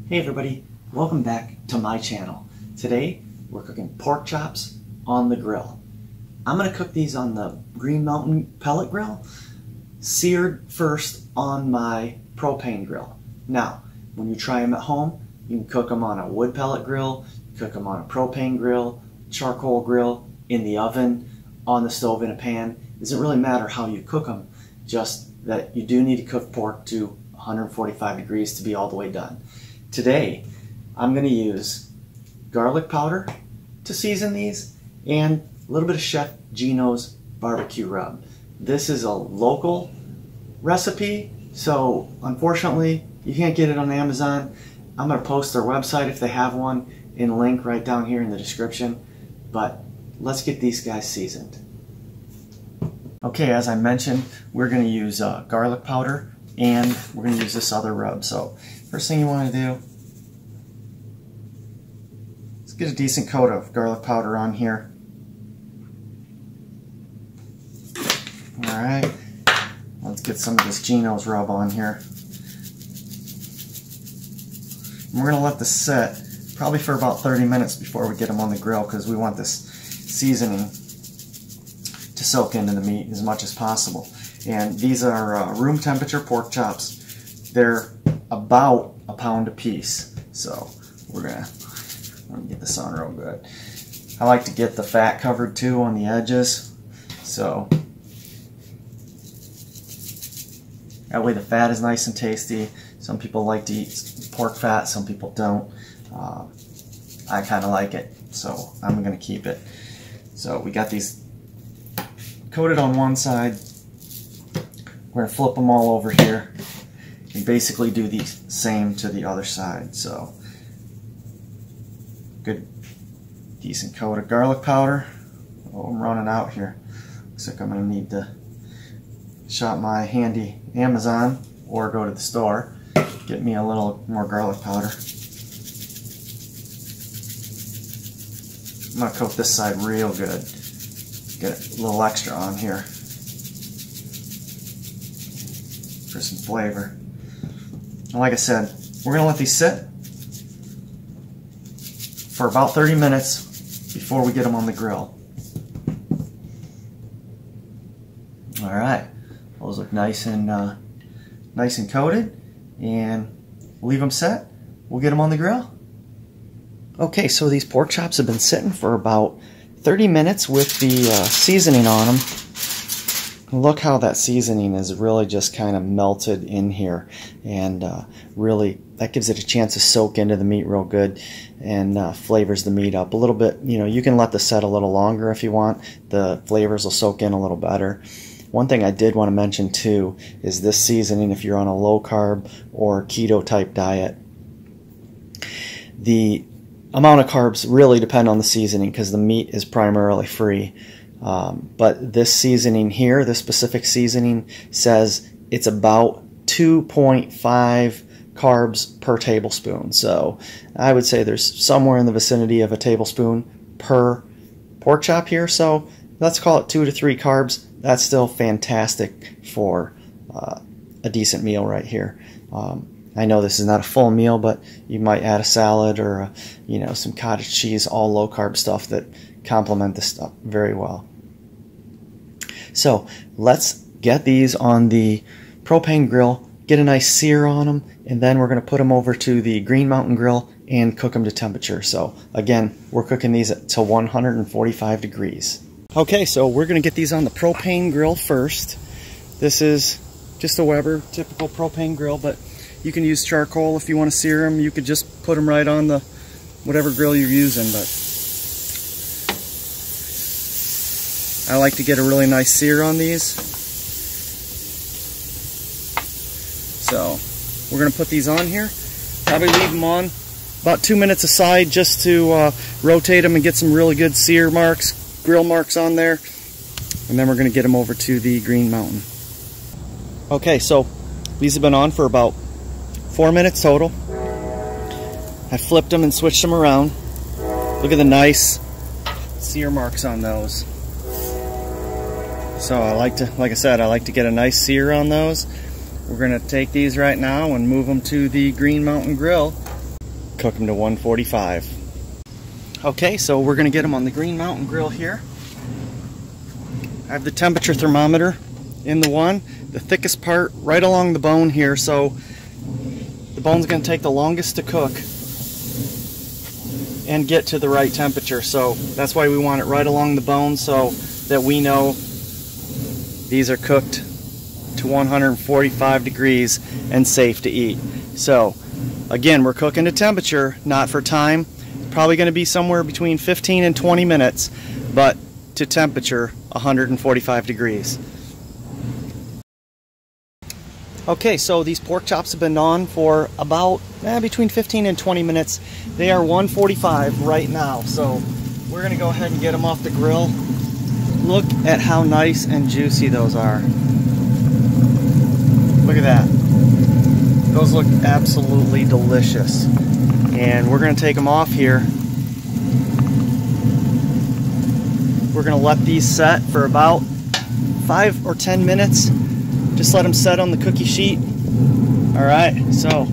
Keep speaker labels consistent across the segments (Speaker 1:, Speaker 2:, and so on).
Speaker 1: Hey everybody, welcome back to my channel. Today we're cooking pork chops on the grill. I'm going to cook these on the Green Mountain pellet grill, seared first on my propane grill. Now, when you try them at home, you can cook them on a wood pellet grill, cook them on a propane grill, charcoal grill, in the oven, on the stove in a pan. It doesn't really matter how you cook them, just that you do need to cook pork to 145 degrees to be all the way done. Today, I'm going to use garlic powder to season these and a little bit of Chef Gino's barbecue rub. This is a local recipe, so unfortunately you can't get it on Amazon. I'm going to post their website if they have one in a link right down here in the description, but let's get these guys seasoned. Okay, as I mentioned, we're going to use garlic powder and we're going to use this other rub. So first thing you want to do is get a decent coat of garlic powder on here. Alright, let's get some of this Gino's rub on here. And we're going to let this sit probably for about 30 minutes before we get them on the grill, because we want this seasoning to soak into the meat as much as possible. And these are room temperature pork chops. They're about a pound a piece. So we're gonna get this on real good. I like to get the fat covered too on the edges, so that way the fat is nice and tasty. Some people like to eat pork fat, some people don't. I kind of like it, so I'm gonna keep it. So we got these coated on one side. We're gonna flip them all over here and basically do the same to the other side. So good decent coat of garlic powder. Oh, I'm running out here. Looks like I'm gonna need to shop my handy Amazon or go to the store, get me a little more garlic powder. I'm gonna coat this side real good. Get a little extra on here for some flavor. And like I said, we're going to let these sit for about 30 minutes before we get them on the grill. Alright, those look nice and coated, and leave them set. We'll get them on the grill. Okay, so these pork chops have been sitting for about 30 minutes with the seasoning on them. Look how that seasoning is really just kind of melted in here, and really that gives it a chance to soak into the meat real good and flavors the meat up a little bit. You know, you can let this set a little longer if you want. The flavors will soak in a little better. One thing I did want to mention too is this seasoning, if you're on a low carb or keto type diet, the amount of carbs really depend on the seasoning because the meat is primarily free. But this seasoning here, this specific seasoning, says it's about 2.5 carbs per tablespoon. So I would say there's somewhere in the vicinity of a tablespoon per pork chop here. So let's call it 2 to 3 carbs. That's still fantastic for a decent meal right here. I know this is not a full meal, but you might add a salad or some cottage cheese, all low carb stuff that complement this stuff very well. So let's get these on the propane grill, get a nice sear on them, and then we're going to put them over to the Green Mountain grill and cook them to temperature. So again, we're cooking these to 145 degrees. Okay, so we're going to get these on the propane grill first. This is just a Weber typical propane grill, but you can use charcoal if you want to sear them. You could just put them right on the whatever grill you're using, but I like to get a really nice sear on these. So we're going to put these on here. Probably leave them on about 2 minutes aside just to rotate them and get some really good sear marks, grill marks on there. And then we're going to get them over to the Green Mountain. Okay, so these have been on for about 4 minutes total. I flipped them and switched them around. Look at the nice sear marks on those. So like I said, I like to get a nice sear on those. We're going to take these right now and move them to the Green Mountain grill cook them to 145. Okay, so we're going to get them on the Green Mountain Grill here. I have the temperature thermometer in the one, the thickest part right along the bone here, so the bone's going to take the longest to cook and get to the right temperature. So that's why we want it right along the bone, so that we know these are cooked to 145 degrees and safe to eat. So again, we're cooking to temperature, not for time. Probably going to be somewhere between 15 and 20 minutes, but to temperature 145 degrees. Okay, so these pork chops have been on for about between 15 and 20 minutes. They are 145 right now, so we're going to go ahead and get them off the grill. Look at how nice and juicy those are. Look at that. Those look absolutely delicious. And we're going to take them off here. We're going to let these set for about 5 or 10 minutes. Just let them set on the cookie sheet. Alright, so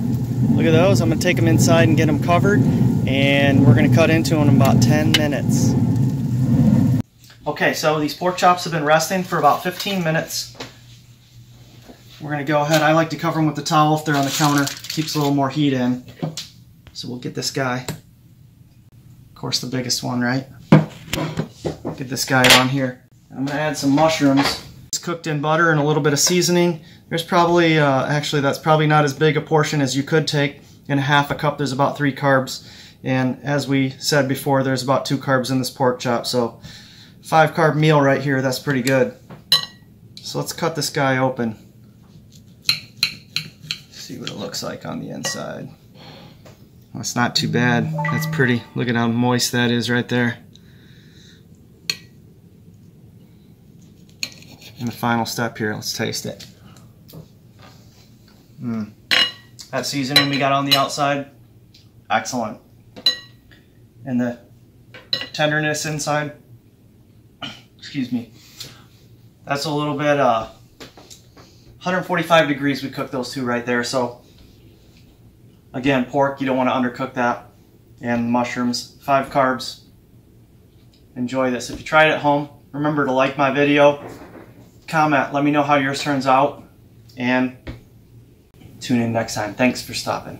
Speaker 1: look at those. I'm going to take them inside and get them covered. And we're going to cut into them in about 10 minutes. Okay, so these pork chops have been resting for about 15 minutes. We're going to go ahead. I like to cover them with the towel if they're on the counter. Keeps a little more heat in. So we'll get this guy. Of course, the biggest one, right? Get this guy on here. I'm going to add some mushrooms. It's cooked in butter and a little bit of seasoning. There's probably, actually that's probably not as big a portion as you could take. In half a cup there's about 3 carbs. And as we said before, there's about 2 carbs in this pork chop. So 5 carb meal right here, that's pretty good. So let's cut this guy open. See what it looks like on the inside. Well, it's not too bad. That's pretty. Look at how moist that is right there. And the final step here, let's taste it. That seasoning we got on the outside, excellent. And the tenderness inside, excuse me, that's a little bit, 145 degrees we cooked those two right there. So again, pork, you don't want to undercook that. And mushrooms, 5 carbs. Enjoy this. If you try it at home, remember to like my video, comment, let me know how yours turns out, and tune in next time. Thanks for stopping.